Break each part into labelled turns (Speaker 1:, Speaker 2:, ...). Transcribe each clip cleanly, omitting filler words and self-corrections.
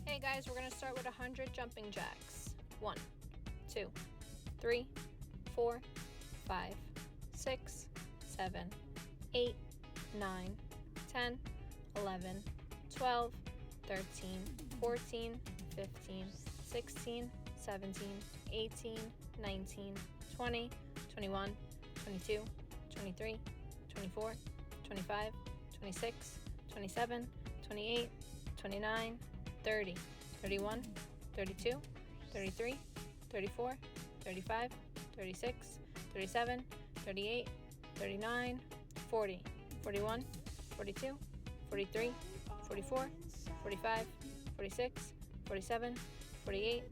Speaker 1: Hey guys, we're going to start with 100 jumping jacks. 1, 2, 3, 4, 5, 6, 7, 8, 9, 10, 11, 12, 13, 14, 15, 16, 17, 18, 19, 20, 21, 22, 23, 24, 25, 26, 27, 28, 29, 30, 31, 32, 33, 34, 35, 36, 37, 38, 39, 40, 41, 42, 43, 44, 45, 46, 47, 48,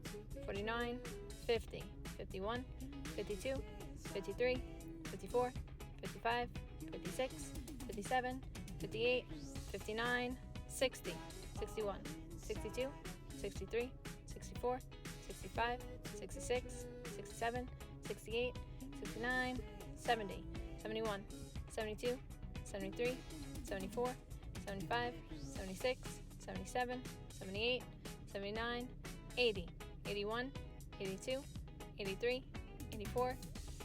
Speaker 1: 49, 50, 51, 52, 53, 54, 55, 56, 57, 58, 59, 60, 61, 62, 63, 64, 65, 66, 67, 68, 69, 70, 71, 72, 73, 74, 75, 76, 77, 78, 79, 80, 81, 82, 83, 84,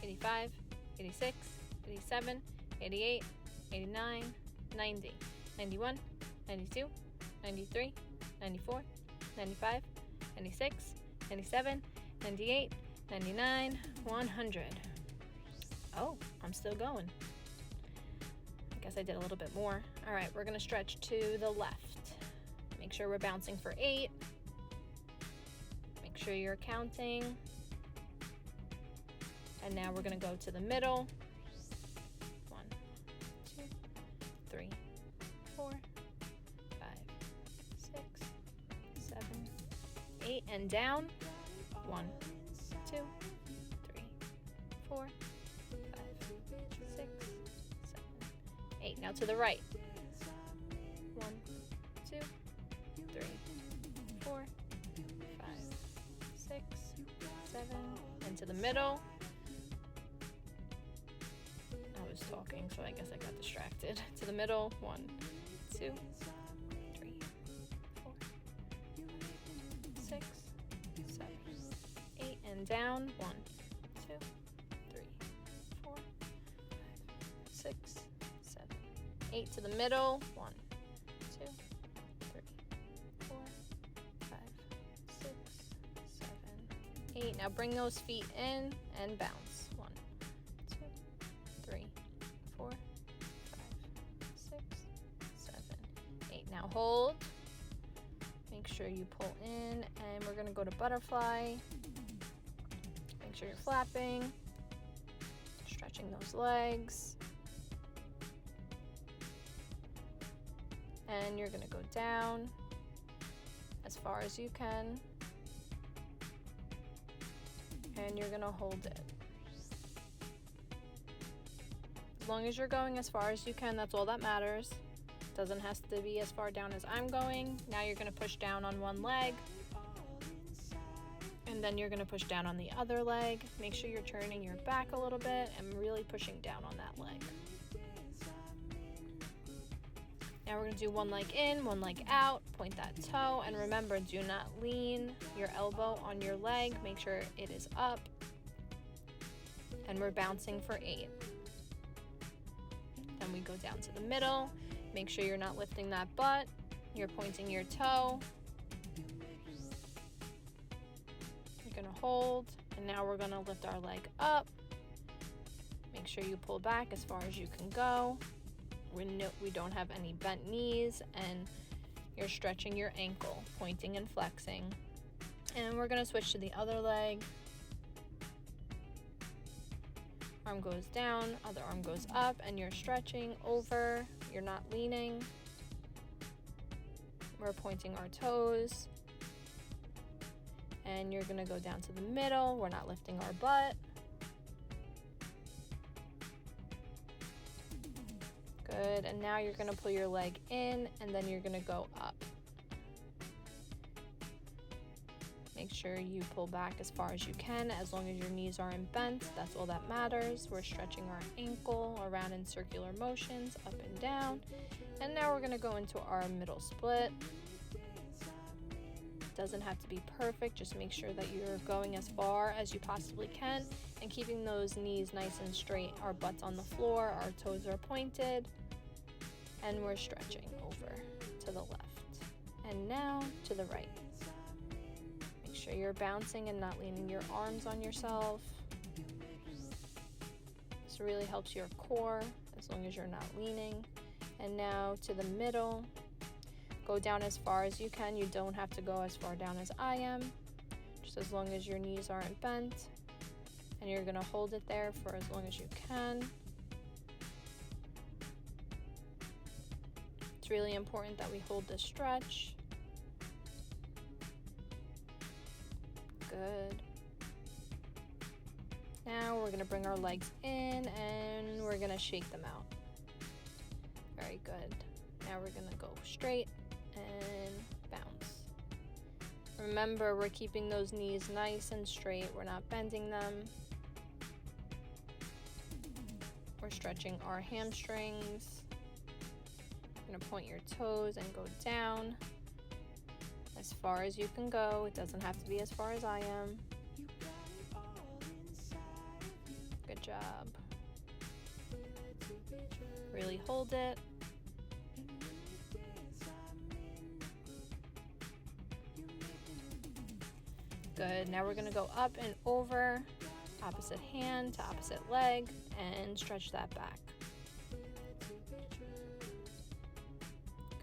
Speaker 1: 85, 86, 87, 88, 89, 90, 91, 92, 93, 94, 95, 96, 97, 98, 99, 100. Oh, I'm still going. I guess I did a little bit more. All right, we're going to stretch to the left. Make sure we're bouncing for 8. Make sure you're counting. And now we're going to go to the middle. 1, 2, 3, 4, 5, 6, 7, 8, and down. 1, 2, 3, 4, 5, 6, 7, 8. Now to the right. 1, 2, 3, 4, 5, 6, 7, and to the middle. I was talking, so I guess I got distracted. To the middle. 1, 2, 3, 4, 6, 7, 8, and down. 1, 2, 3, 4, 5, 6, 7, 8. To the middle. 1, 2, 3, 4, 5, 6, 7, 8. Now bring those feet in and bounce. 1, 2, 3, 4, 5, 6, 7, 8. Now hold. Make sure you pull in, and we're going to go to butterfly. Make sure you're flapping, stretching those legs. And you're going to go down as far as you can. And you're going to hold it. As long as you're going as far as you can, that's all that matters. Doesn't have to be as far down as I'm going. Now you're going to push down on one leg. And then you're going to push down on the other leg. Make sure you're turning your back a little bit and really pushing down on that leg. Now we're going to do one leg in, one leg out. Point that toe. And remember, do not lean your elbow on your leg. Make sure it is up. And we're bouncing for 8. Then we go down to the middle. Make sure you're not lifting that butt. You're pointing your toe. You're going to hold. And now we're going to lift our leg up. Make sure you pull back as far as you can go. We don't have any bent knees, and you're stretching your ankle, pointing and flexing. And we're going to switch to the other leg. Arm goes down, other arm goes up, and you're stretching over. You're not leaning. We're pointing our toes. And you're going to go down to the middle. We're not lifting our butt. Good. And now you're going to pull your leg in, and then you're going to go up. Make sure you pull back as far as you can, as long as your knees aren't bent. That's all that matters. We're stretching our ankle around in circular motions, up and down. And now we're going to go into our middle split. Doesn't have to be perfect, just make sure that you're going as far as you possibly can and keeping those knees nice and straight. Our butt's on the floor, our toes are pointed, and we're stretching over to the left. And now to the right. Make sure you're bouncing and not leaning your arms on yourself. This really helps your core as long as you're not leaning. And now to the middle. Go down as far as you can. You don't have to go as far down as I am, just as long as your knees aren't bent. And you're gonna hold it there for as long as you can. It's really important that we hold this stretch. Good. Now we're gonna bring our legs in and we're gonna shake them out. Very good. Now we're gonna go straight and bounce. Remember, we're keeping those knees nice and straight. We're not bending them. We're stretching our hamstrings. You're gonna point your toes and go down as far as you can go. It doesn't have to be as far as I am. Good job. Really hold it. Good. Now we're going to go up and over, opposite hand to opposite leg, and stretch that back.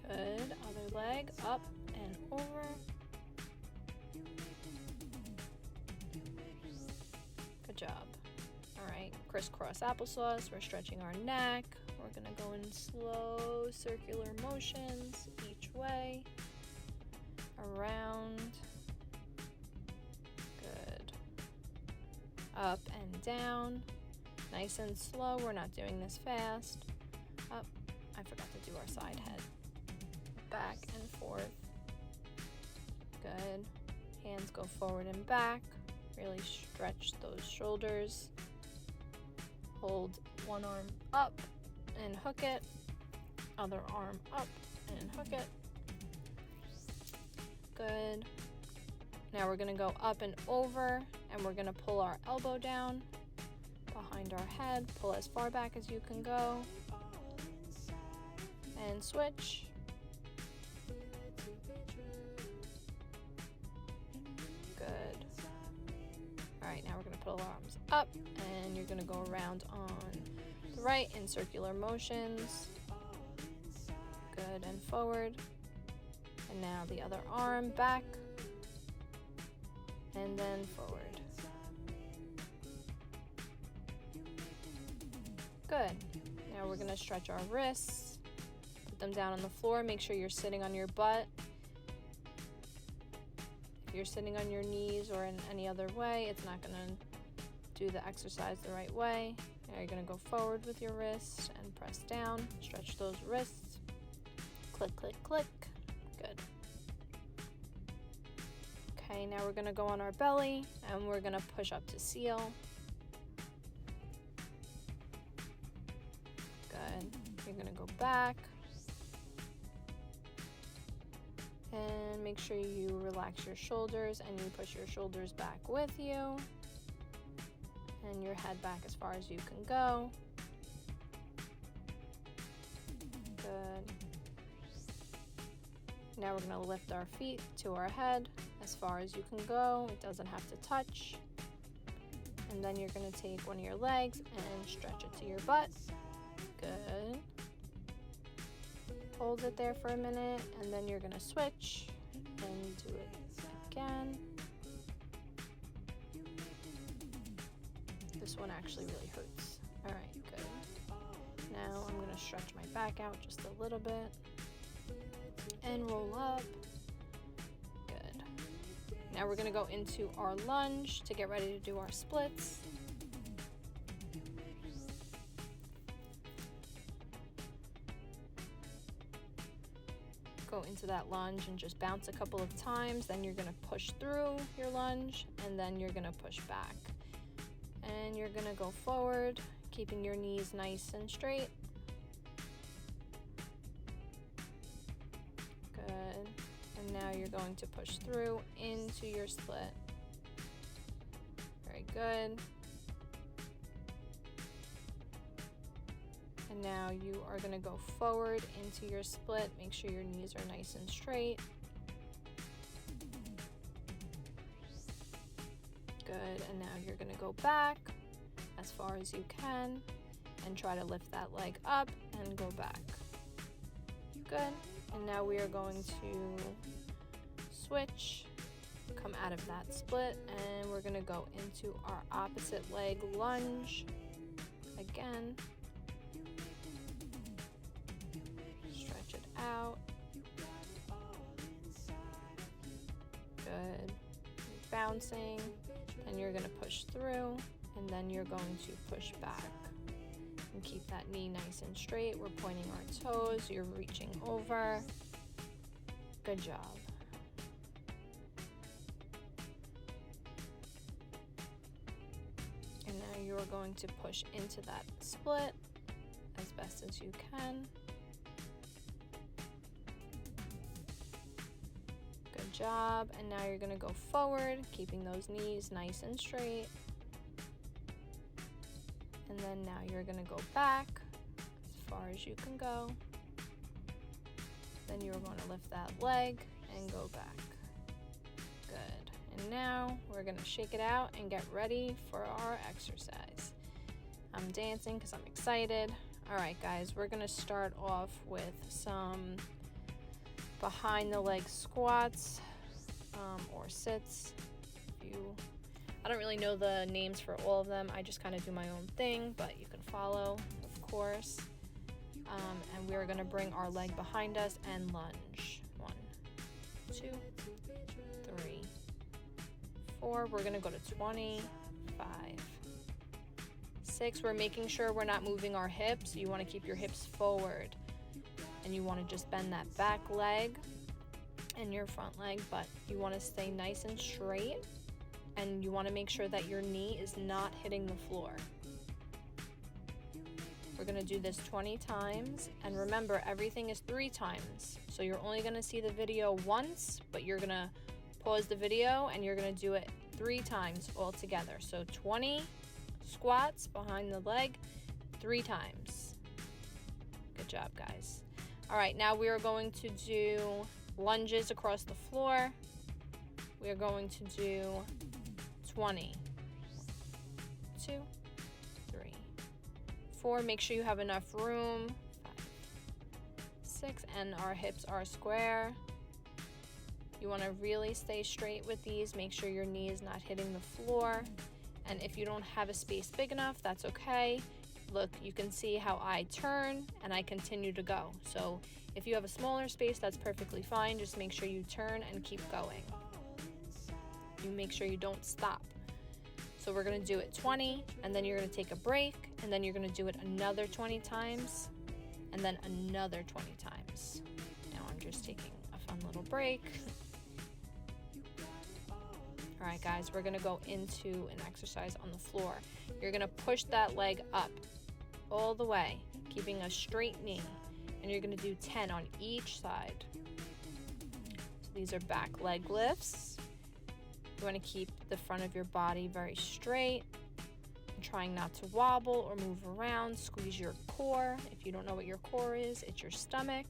Speaker 1: Good. Other leg, up and over. Good job. All right, crisscross applesauce. We're stretching our neck. We're going to go in slow circular motions each way, around. Up and down, nice and slow. We're not doing this fast. Up, I forgot to do our side head. Back and forth. Good. Hands go forward and back. Really stretch those shoulders. Hold one arm up and hook it. Other arm up and hook it. Good. Now we're going to go up and over, and we're going to pull our elbow down behind our head. Pull as far back as you can go. And switch. Good. All right, now we're going to pull our arms up, and you're going to go around on the right in circular motions. Good, and forward. And now the other arm back. And then forward. Good. Now we're going to stretch our wrists. Put them down on the floor. Make sure you're sitting on your butt. If you're sitting on your knees or in any other way, it's not going to do the exercise the right way. Now you're going to go forward with your wrists and press down. Stretch those wrists. Click, click, click. Good. Okay, now we're going to go on our belly and we're going to push up to seal. Good. You're going to go back. And make sure you relax your shoulders and you push your shoulders back with you. And your head back as far as you can go. Good. Now we're going to lift our feet to our head as far as you can go. It doesn't have to touch. And then you're going to take one of your legs and stretch it to your butt. Good. Hold it there for a minute, and then you're going to switch and do it again. This one actually really hurts. All right, good. Now I'm going to stretch my back out just a little bit and roll up. Good. Now we're going to go into our lunge to get ready to do our splits. Go into that lunge and just bounce a couple of times. Then you're going to push through your lunge, and then you're going to push back. And you're going to go forward, keeping your knees nice and straight. Good. And And now you're going to push through into your split. Very good. And now you are going to go forward into your split. Make sure your knees are nice and straight. Good. And now you're going to go back as far as you can and try to lift that leg up and go back. Good. And now we are going to switch, come out of that split, and we're going to go into our opposite leg lunge again. Stretch it out. Good. Bouncing, and you're going to push through, and then you're going to push back. And keep that knee nice and straight. We're pointing our toes. You're reaching over. Good job. And now you are going to push into that split as best as you can. Good job. And now you're going to go forward, keeping those knees nice and straight. And then now you're going to go back as far as you can go. Then you're going to lift that leg and go back. Good. And now we're going to shake it out and get ready for our exercise. I'm dancing because I'm excited. All right, guys, we're going to start off with some behind the leg squats or sits. I don't really know the names for all of them. I just kind of do my own thing, but you can follow, of course. And we're going to bring our leg behind us and lunge. 1, 2, 3, 4. We're going to go to 20, 5, 6. We're making sure we're not moving our hips. You want to keep your hips forward. And you want to just bend that back leg and your front leg, but you want to stay nice and straight. And you want to make sure that your knee is not hitting the floor. We're going to do this 20 times. And remember, everything is 3 times. So you're only going to see the video once, but you're going to pause the video and you're going to do it 3 times all together. So 20 squats behind the leg 3 times. Good job, guys. All right, now we are going to do lunges across the floor. We are going to do 20, 2, 3, 4. Make sure you have enough room. 5, 6, and our hips are square. You want to really stay straight with these. Make sure your knee is not hitting the floor. And if you don't have a space big enough, that's okay. Look, you can see how I turn and I continue to go. So if you have a smaller space, that's perfectly fine. Just make sure you turn and keep going. You make sure you don't stop. So we're going to do it 20, and then you're going to take a break, and then you're going to do it another 20 times, and then another 20 times. Now I'm just taking a fun little break. All right, guys, we're going to go into an exercise on the floor. You're going to push that leg up all the way, keeping a straight knee, and you're going to do 10 on each side. So these are back leg lifts. You want to keep the front of your body very straight, and trying not to wobble or move around. Squeeze your core. If you don't know what your core is, it's your stomach.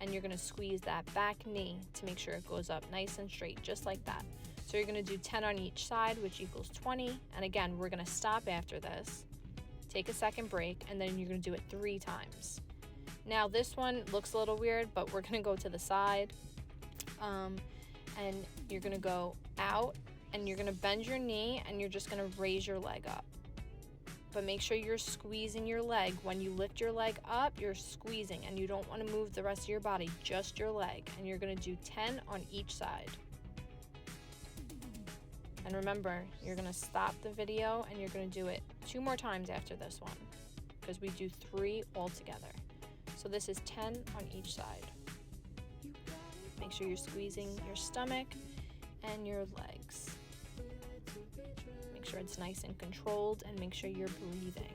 Speaker 1: And you're going to squeeze that back knee to make sure it goes up nice and straight, just like that. So you're going to do 10 on each side, which equals 20. And again, we're going to stop after this, take a second break, and then you're going to do it 3 times. Now this one looks a little weird, but we're going to go to the side. And you're going to go out and you're going to bend your knee and you're just going to raise your leg up. But make sure you're squeezing your leg. When you lift your leg up, you're squeezing and you don't want to move the rest of your body, just your leg. And you're going to do 10 on each side. And remember, you're going to stop the video and you're going to do it 2 more times after this one because we do 3 all together. So this is 10 on each side. Make sure you're squeezing your stomach and your legs. Make sure it's nice and controlled and make sure you're breathing.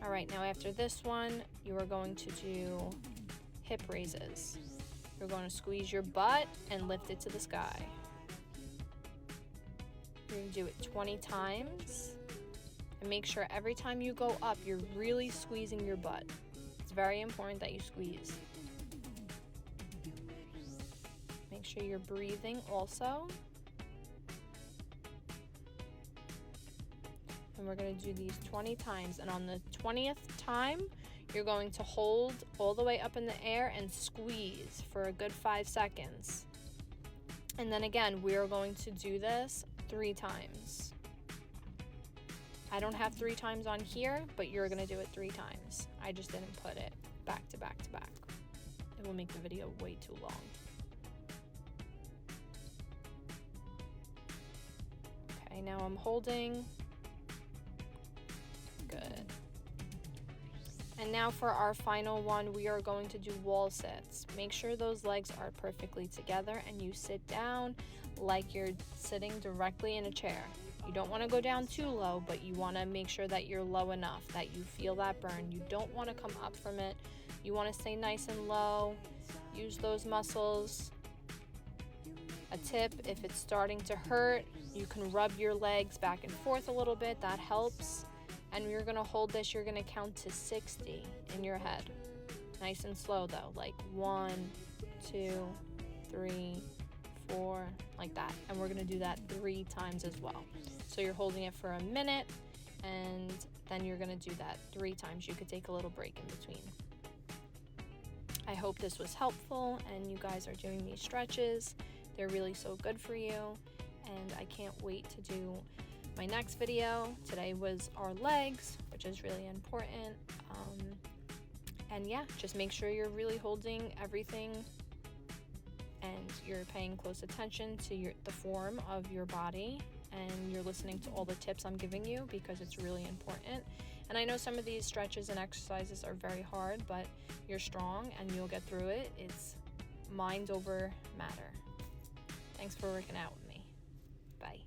Speaker 1: All right, now after this one, you are going to do hip raises. You're going to squeeze your butt and lift it to the sky. You're going to do it 20 times. And make sure every time you go up, you're really squeezing your butt. It's very important that you squeeze. Make sure you're breathing also. And we're going to do these 20 times. And on the 20th time, you're going to hold all the way up in the air and squeeze for a good 5 seconds. And then again, we are going to do this 3 times. I don't have 3 times on here, but you're going to do it 3 times. I just didn't put it back to back to back. It will make the video way too long. Okay, now I'm holding. Good. And now for our final one, we are going to do wall sits. Make sure those legs are perfectly together and you sit down like you're sitting directly in a chair. You don't want to go down too low, but you want to make sure that you're low enough that you feel that burn. You don't want to come up from it. You want to stay nice and low. Use those muscles. A tip, if it's starting to hurt, you can rub your legs back and forth a little bit. That helps. And you're going to hold this. You're going to count to 60 in your head. Nice and slow though, like 1, 2, 3, 4, like that. And we're going to do that 3 times as well. So you're holding it for a minute, and then you're going to do that 3 times. You could take a little break in between. I hope this was helpful and you guys are doing these stretches. They're really so good for you, and I can't wait to do my next video. Today was our legs, which is really important. And yeah, just make sure you're really holding everything and you're paying close attention to the form of your body, and you're listening to all the tips I'm giving you because it's really important. And I know some of these stretches and exercises are very hard, but you're strong and you'll get through it. It's mind over matter. Thanks for working out with me. Bye.